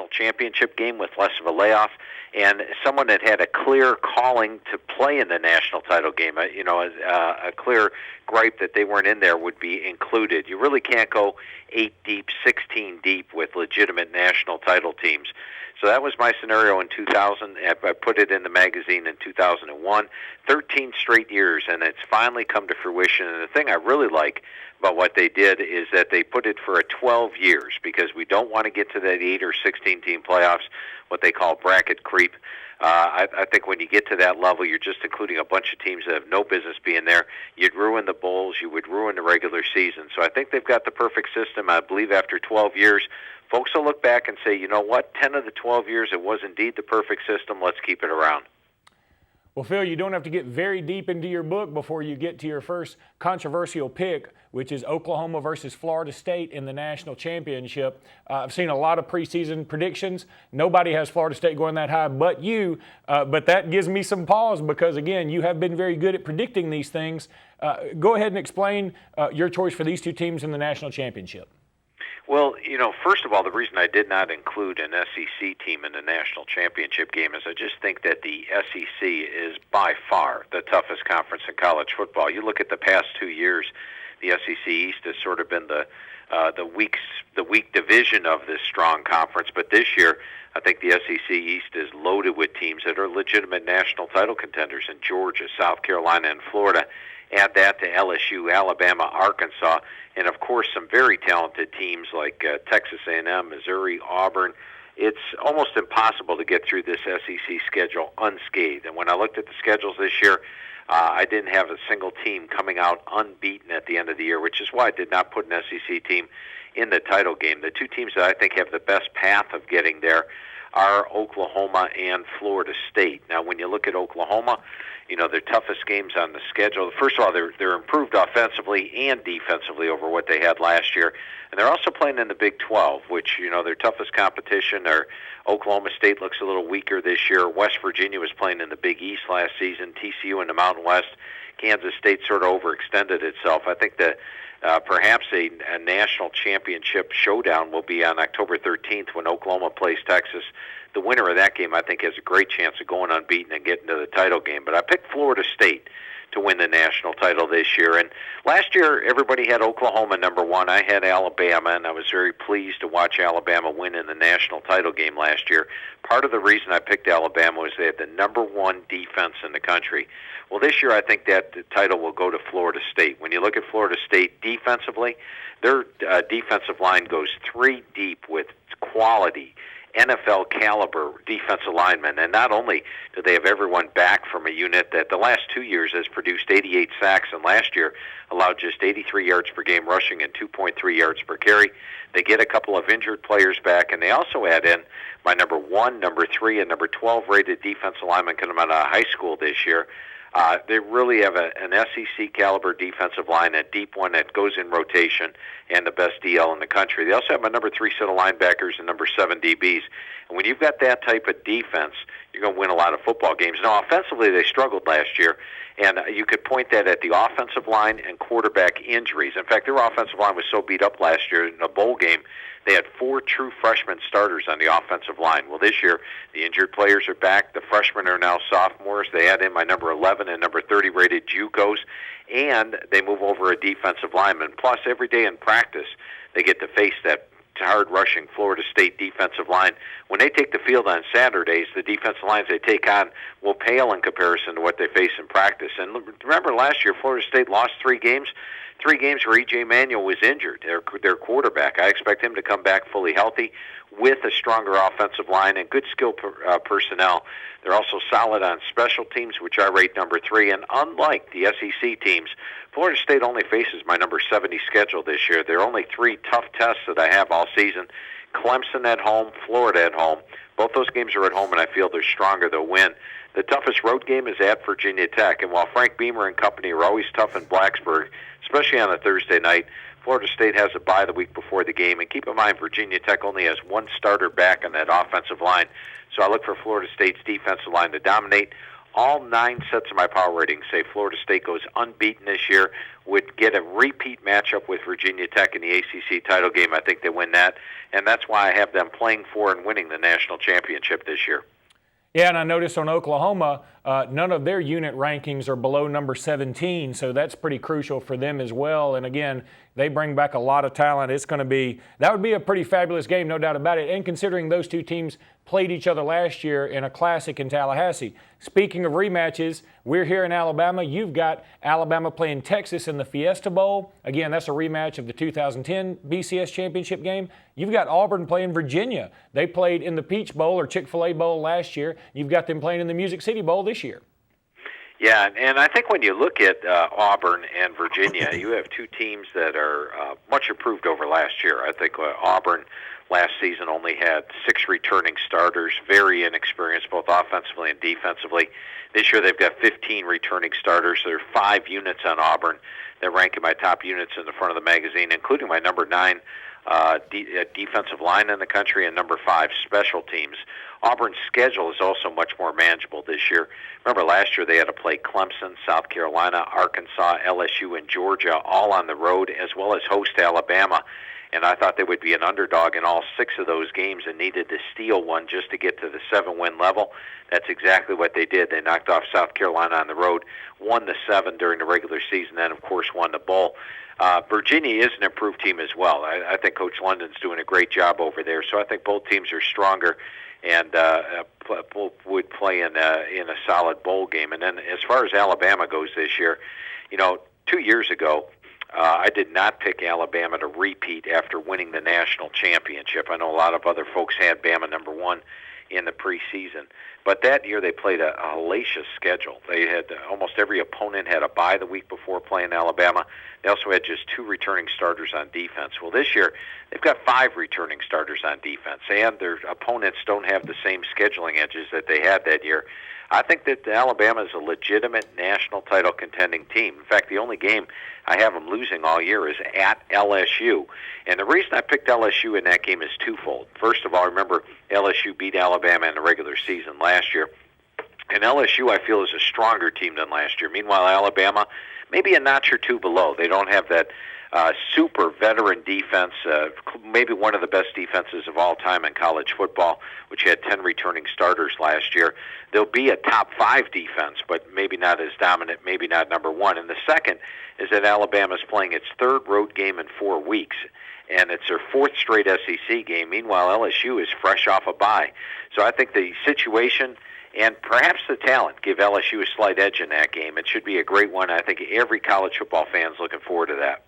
national championship game with less of a layoff, and someone that had a clear calling to play in the national title game. A clear gripe that they weren't in there would be included. You really can't go 8 deep, 16 deep with legitimate national title teams. So that was my scenario in 2000. I put it in the magazine in 2001. 13 straight years, and it's finally come to fruition. And the thing I really like about what they did is that they put it for a 12 years, because we don't want to get to that 8 or 16 team playoffs, what they call bracket creep. I think when you get to that level, you're just including a bunch of teams that have no business being there. You'd ruin the bowls. You would ruin the regular season. So I think they've got the perfect system. I believe after 12 years, folks will look back and say, you know what, 10 of the 12 years, it was indeed the perfect system. Let's keep it around. Well, Phil, you don't have to get very deep into your book before you get to your first controversial pick, which is Oklahoma versus Florida State in the national championship. I've seen a lot of preseason predictions. Nobody has Florida State going that high but you, but that gives me some pause because, again, you have been very good at predicting these things. Go ahead and explain your choice for these two teams in the national championship. Well, first of all, the reason I did not include an SEC team in the national championship game is I just think that the SEC is by far the toughest conference in college football. You look at the past 2 years, the SEC East has sort of been the weak division of this strong conference, but this year I think the SEC East is loaded with teams that are legitimate national title contenders in Georgia, South Carolina, and Florida. Add that to LSU, Alabama, Arkansas, and of course some very talented teams like Texas A&M, Missouri, Auburn. It's almost impossible to get through this SEC schedule unscathed. And when I looked at the schedules this year, I didn't have a single team coming out unbeaten at the end of the year, which is why I did not put an SEC team in the title game. The two teams that I think have the best path of getting there are Oklahoma and Florida State. Now, when you look at Oklahoma, their toughest games on the schedule. First of all, they're improved offensively and defensively over what they had last year. And they're also playing in the Big 12, which, their toughest competition are Oklahoma State looks a little weaker this year. West Virginia was playing in the Big East last season. TCU in the Mountain West. Kansas State sort of overextended itself. I think that perhaps a national championship showdown will be on October 13th when Oklahoma plays Texas. The winner of that game, I think, has a great chance of going unbeaten and getting to the title game. But I picked Florida State to win the national title this year. And last year, everybody had Oklahoma number one. I had Alabama, and I was very pleased to watch Alabama win in the national title game last year. Part of the reason I picked Alabama was they had the number one defense in the country. Well, this year I think that the title will go to Florida State. When you look at Florida State defensively, their defensive line goes 3 deep with quality NFL caliber defensive linemen, and not only do they have everyone back from a unit that the last 2 years has produced 88 sacks, and last year allowed just 83 yards per game rushing and 2.3 yards per carry. They get a couple of injured players back, and they also add in my number 1, number 3, and number 12 rated defensive linemen coming out of high school this year. They really have an SEC caliber defensive line, a deep one that goes in rotation, and the best DL in the country. They also have my number 3 set of linebackers and number 7 DBs. And when you've got that type of defense, you're going to win a lot of football games. Now, offensively, they struggled last year, and you could point that at the offensive line and quarterback injuries. In fact, their offensive line was so beat up last year in a bowl game, they had 4 true freshman starters on the offensive line. Well, this year, the injured players are back. The freshmen are now sophomores. They add in my number 11 and number 30 rated JUCOs, and they move over a defensive lineman. Plus, every day in practice, they get to face that hard-rushing Florida State defensive line. When they take the field on Saturdays, the defensive lines they take on will pale in comparison to what they face in practice. And remember, last year, Florida State lost 3 games. 3 games where E.J. Manuel was injured, their quarterback. I expect him to come back fully healthy with a stronger offensive line and good skill personnel. They're also solid on special teams, which I rate number 3. And unlike the SEC teams, Florida State only faces my number 70 schedule this year. There are only 3 tough tests that I have all season. Clemson at home, Florida at home. Both those games are at home, and I feel they're stronger. They'll win. The toughest road game is at Virginia Tech. And while Frank Beamer and company are always tough in Blacksburg, especially on a Thursday night, Florida State has a bye the week before the game. And keep in mind, Virginia Tech only has 1 starter back on that offensive line. So I look for Florida State's defensive line to dominate. all 9 sets of my power ratings say Florida State goes unbeaten this year, would get a repeat matchup with Virginia Tech in the ACC title game. I think they win that, and that's why I have them playing for and winning the national championship this year. Yeah, and I noticed on Oklahoma, none of their unit rankings are below number 17, so that's pretty crucial for them as well. And again, they bring back a lot of talent. That would be a pretty fabulous game, no doubt about it. And considering those two teams played each other last year in a classic in Tallahassee. Speaking of rematches, we're here in Alabama. You've got Alabama playing Texas in the Fiesta Bowl. Again, that's a rematch of the 2010 BCS championship game. You've got Auburn playing Virginia. They played in the Peach Bowl or Chick-fil-A Bowl last year. You've got them playing in the Music City Bowl this year. Yeah, and I think when you look at Auburn and Virginia, you have two teams that are much improved over last year. I think Auburn last season only had 6 returning starters, very inexperienced both offensively and defensively. This year they've got 15 returning starters. There are 5 units on Auburn that rank in my top units in the front of the magazine, including my number 9 defensive line in the country and number 5 special teams. Auburn's schedule is also much more manageable this year. Remember last year they had to play Clemson, South Carolina, Arkansas, LSU, and Georgia all on the road, as well as host Alabama. And I thought they would be an underdog in all 6 of those games and needed to steal one just to get to the 7-win level. That's exactly what they did. They knocked off South Carolina on the road, won the 7 during the regular season, and, of course, won the bowl. Virginia is an improved team as well. I think Coach London's doing a great job over there. So I think both teams are stronger and would play in a solid bowl game. And then as far as Alabama goes this year, 2 years ago, I did not pick Alabama to repeat after winning the national championship. I know a lot of other folks had Bama number 1 in the preseason. But that year they played a hellacious schedule. They had almost every opponent had a bye the week before playing Alabama. They also had just 2 returning starters on defense. Well, this year they've got 5 returning starters on defense, and their opponents don't have the same scheduling edges that they had that year. I think that Alabama is a legitimate national title contending team. In fact, the only game I have them losing all year is at LSU. And the reason I picked LSU in that game is twofold. First of all, remember LSU beat Alabama in the regular season last year. And LSU, I feel, is a stronger team than last year. Meanwhile, Alabama, maybe a notch or 2 below. They don't have that super veteran defense, maybe one of the best defenses of all time in college football, which had 10 returning starters last year. They'll be a top 5 defense, but maybe not as dominant, maybe not number 1. And the second is that Alabama's playing its 3rd road game in 4 weeks, and it's their 4th straight SEC game. Meanwhile, LSU is fresh off a bye. So I think the situation and perhaps the talent give LSU a slight edge in that game. It should be a great one. I think every college football fan is looking forward to that.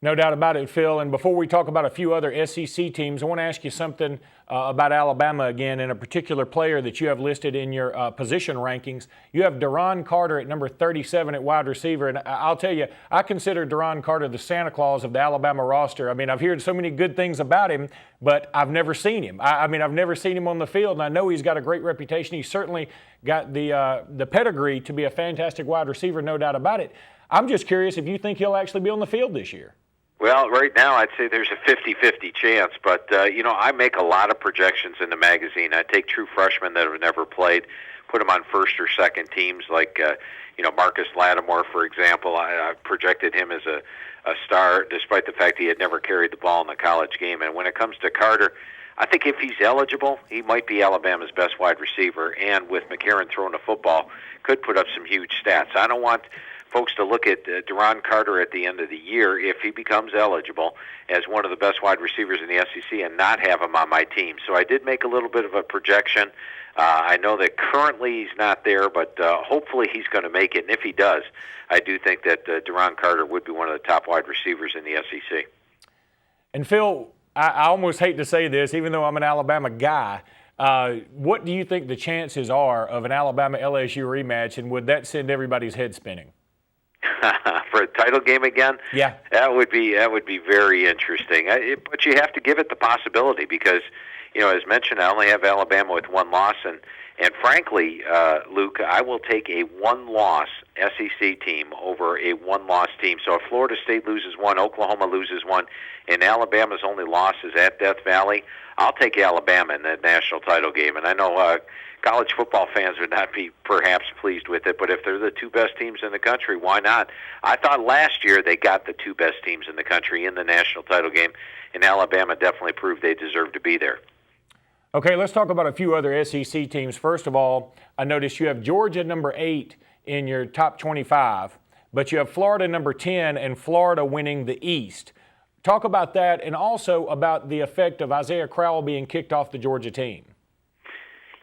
No doubt about it, Phil. And before we talk about a few other SEC teams, I want to ask you something about Alabama again, and a particular player that you have listed in your position rankings. You have Duron Carter at number 37 at wide receiver. And I'll tell you, I consider Duron Carter the Santa Claus of the Alabama roster. I mean, I've heard so many good things about him, but I've never seen him. I've never seen him on the field, and I know he's got a great reputation. He's certainly got the pedigree to be a fantastic wide receiver, no doubt about it. I'm just curious if you think he'll actually be on the field this year. Well, right now I'd say there's a 50-50 chance, but, I make a lot of projections in the magazine. I take true freshmen that have never played, put them on first or second teams like, Marcus Lattimore, for example. I projected him as a star despite the fact he had never carried the ball in the college game. And when it comes to Carter, I think if he's eligible, he might be Alabama's best wide receiver, and with McCarron throwing the football, could put up some huge stats. I don't want folks to look at Duron Carter at the end of the year, if he becomes eligible, as one of the best wide receivers in the SEC and not have him on my team. So I did make a little bit of a projection. I know that currently he's not there, but hopefully he's going to make it. And if he does, I do think that Duron Carter would be one of the top wide receivers in the SEC. And Phil, I almost hate to say this, even though I'm an Alabama guy, what do you think the chances are of an Alabama-LSU rematch, and would that send everybody's head spinning? For a title game again? Yeah. That would be very interesting. But you have to give it the possibility because, as mentioned, I only have Alabama with 1 loss, and frankly, Luke, I will take a 1-loss SEC team over a 1-loss team. So if Florida State loses 1, Oklahoma loses 1, and Alabama's only loss is at Death Valley, I'll take Alabama in the national title game. And I know college football fans would not be perhaps pleased with it, but if they're the two best teams in the country, why not? I thought last year they got the two best teams in the country in the national title game, and Alabama definitely proved they deserve to be there. Okay, let's talk about a few other SEC teams. First of all, I noticed you have Georgia number 8 in your top 25, but you have Florida number 10 and Florida winning the East. Talk about that, and also about the effect of Isaiah Crowell being kicked off the Georgia team.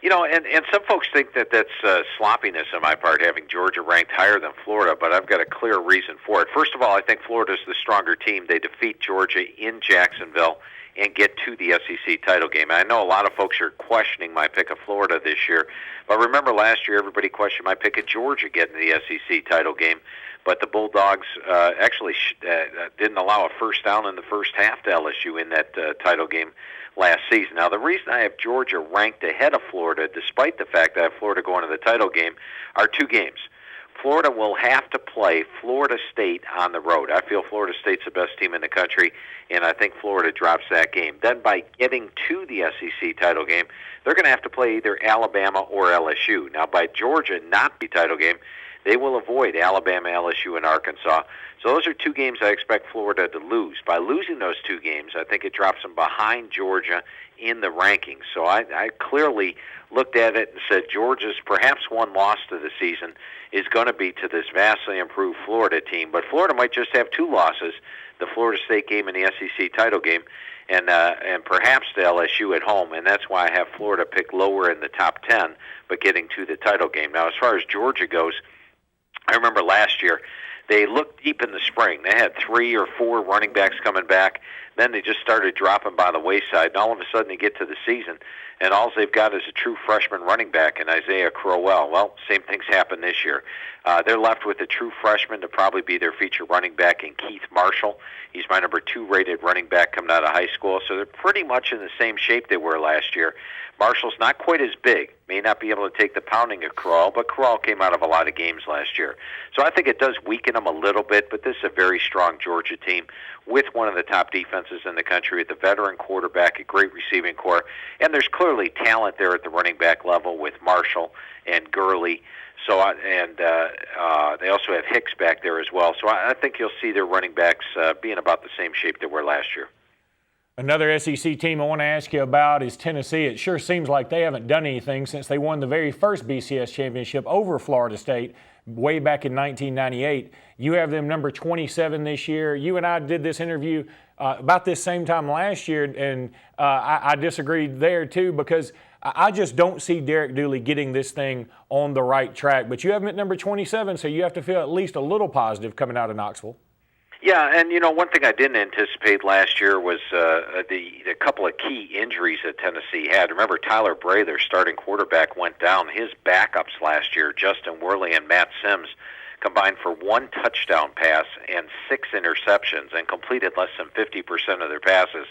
You know, and some folks think that that's sloppiness on my part, having Georgia ranked higher than Florida, but I've got a clear reason for it. First of all, I think Florida's the stronger team. They defeat Georgia in Jacksonville and get to the SEC title game. And I know a lot of folks are questioning my pick of Florida this year, but remember last year everybody questioned my pick of Georgia getting the SEC title game. But the Bulldogs actually didn't allow a first down in the first half to LSU in that title game last season. Now, the reason I have Georgia ranked ahead of Florida, despite the fact that I have Florida going to the title game, are two games. Florida will have to play Florida State on the road. I feel Florida State's the best team in the country, and I think Florida drops that game. Then by getting to the SEC title game, they're going to have to play either Alabama or LSU. Now, by Georgia not be title game, they will avoid Alabama, LSU, and Arkansas. So those are two games I expect Florida to lose. By losing those two games, I think it drops them behind Georgia in the rankings. So I clearly looked at it and said Georgia's perhaps one loss to the season is going to be to this vastly improved Florida team. But Florida might just have two losses, the Florida State game and the SEC title game, and perhaps the LSU at home. And that's why I have Florida picked lower in the top 10, but getting to the title game. Now, as far as Georgia goes, I remember last year they looked deep in the spring. They had 3 or 4 running backs coming back. Then they just started dropping by the wayside. And all of a sudden they get to the season, and all they've got is a true freshman running back in Isaiah Crowell. Well, same thing's happened this year. They're left with a true freshman to probably be their feature running back in Keith Marshall. He's my number 2 rated running back coming out of high school. So they're pretty much in the same shape they were last year. Marshall's not quite as big, may not be able to take the pounding of Crowell, but Crowell came out of a lot of games last year. So I think it does weaken them a little bit, but this is a very strong Georgia team with one of the top defenses in the country, with a veteran quarterback, a great receiving core, and there's clearly talent there at the running back level with Marshall and Gurley. So they also have Hicks back there as well. So I think you'll see their running backs being about the same shape they were last year. Another SEC team I want to ask you about is Tennessee. It sure seems like they haven't done anything since they won the very first BCS championship over Florida State way back in 1998. You have them number 27 this year. You and I did this interview about this same time last year, and I disagreed there too, because I just don't see Derek Dooley getting this thing on the right track. But you have them at number 27, so you have to feel at least a little positive coming out of Knoxville. Yeah, and one thing I didn't anticipate last year was the couple of key injuries that Tennessee had. Remember, Tyler Bray, their starting quarterback, went down. His backups last year, Justin Worley and Matt Sims, combined for 1 touchdown pass and 6 interceptions and completed less than 50% of their passes.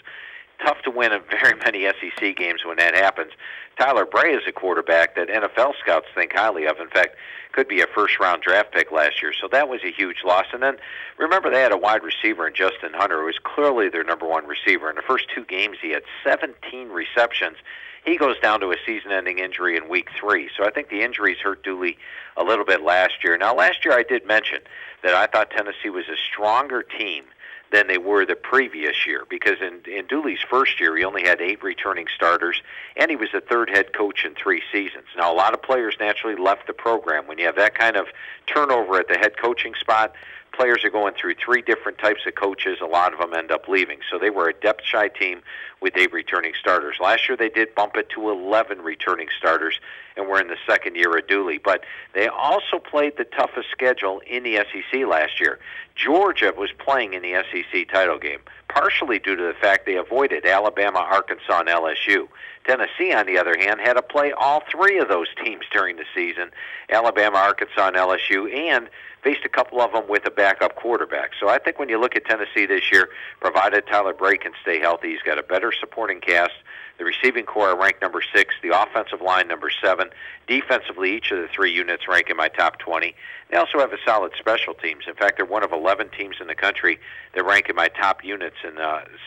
Tough to win in very many SEC games when that happens. Tyler Bray is a quarterback that NFL scouts think highly of. In fact, could be a first-round draft pick last year. So that was a huge loss. And then, remember, they had a wide receiver in Justin Hunter, who was clearly their number 1 receiver. In the first 2 games, he had 17 receptions. He goes down to a season-ending injury in Week 3. So I think the injuries hurt Dooley a little bit last year. Now, last year I did mention that I thought Tennessee was a stronger team than they were the previous year, because in Dooley's first year, he only had 8 returning starters, and he was the 3rd head coach in 3 seasons. Now, a lot of players naturally left the program. When you have that kind of turnover at the head coaching spot, players are going through 3 different types of coaches. A lot of them end up leaving. So they were a depth-shy team with 8 returning starters. Last year, they did bump it to 11 returning starters, and we're in the 2nd year of Dooley. But they also played the toughest schedule in the SEC last year. Georgia was playing in the SEC title game, partially due to the fact they avoided Alabama, Arkansas, and LSU. Tennessee, on the other hand, had to play all 3 of those teams during the season, Alabama, Arkansas, and LSU, and faced a couple of them with a backup quarterback. So I think when you look at Tennessee this year, provided Tyler Bray can stay healthy, he's got a better supporting cast. The receiving core ranked number 6, the offensive line number 7. Defensively, each of the 3 units rank in my top 20. They also have a solid special teams. In fact, they're one of 11 teams in the country that rank in my top units in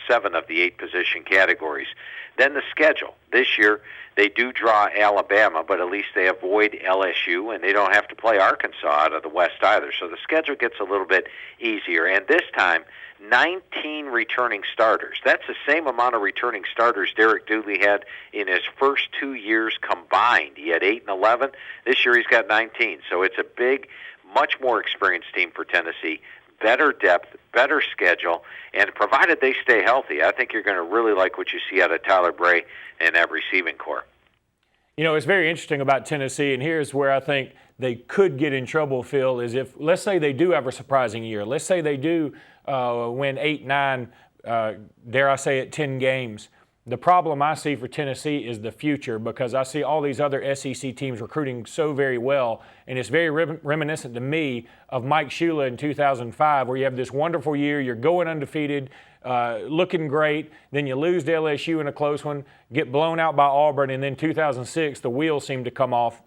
7 of the 8 position categories. Then the schedule. This year, they do draw Alabama, but at least they avoid LSU, and they don't have to play Arkansas out of the West either. So the schedule gets a little bit easier. And this time, 19 returning starters. That's the same amount of returning starters Derek Dooley had in his first 2 years combined. He had 8 and 11. This year he's got 19. So it's a big, much more experienced team for Tennessee. Better depth, better schedule, and provided they stay healthy, I think you're going to really like what you see out of Tyler Bray and that receiving corps. You know, it's very interesting about Tennessee, and here's where I think they could get in trouble, Phil, is if, let's say they do have a surprising year. Let's say they do win 8, 9, dare I say it, 10 games. The problem I see for Tennessee is the future, because I see all these other SEC teams recruiting so very well, and it's very reminiscent to me of Mike Shula in 2005, where you have this wonderful year, you're going undefeated, looking great, then you lose to LSU in a close one, get blown out by Auburn, and then 2006, the wheels seem to come off.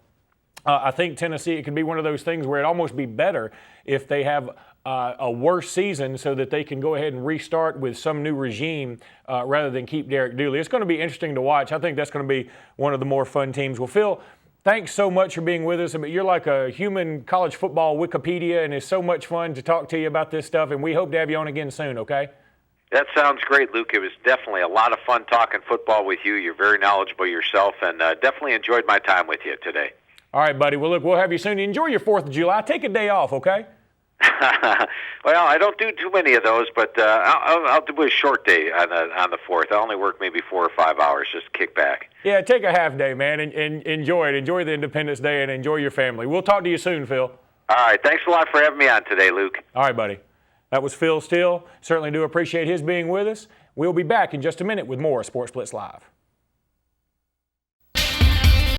I think Tennessee, it could be one of those things where it'd almost be better if they have a worse season so that they can go ahead and restart with some new regime rather than keep Derek Dooley. It's going to be interesting to watch. I think that's going to be one of the more fun teams. Well, Phil, thanks so much for being with us. I mean, you're like a human college football Wikipedia, and it's so much fun to talk to you about this stuff, and we hope to have you on again soon, okay? That sounds great, Luke. It was definitely a lot of fun talking football with you. You're very knowledgeable yourself, and definitely enjoyed my time with you today. All right, buddy. Well, look, we'll have you soon. Enjoy your 4th of July. Take a day off, okay? Well, I don't do too many of those, but I'll do a short day on the 4th. I only work maybe 4 or 5 hours, just kick back. Yeah, take a half day, man, and enjoy it. Enjoy the Independence Day and enjoy your family. We'll talk to you soon, Phil. All right. Thanks a lot for having me on today, Luke. All right, buddy. That was Phil Steele. Certainly do appreciate his being with us. We'll be back in just a minute with more Sports Blitz Live.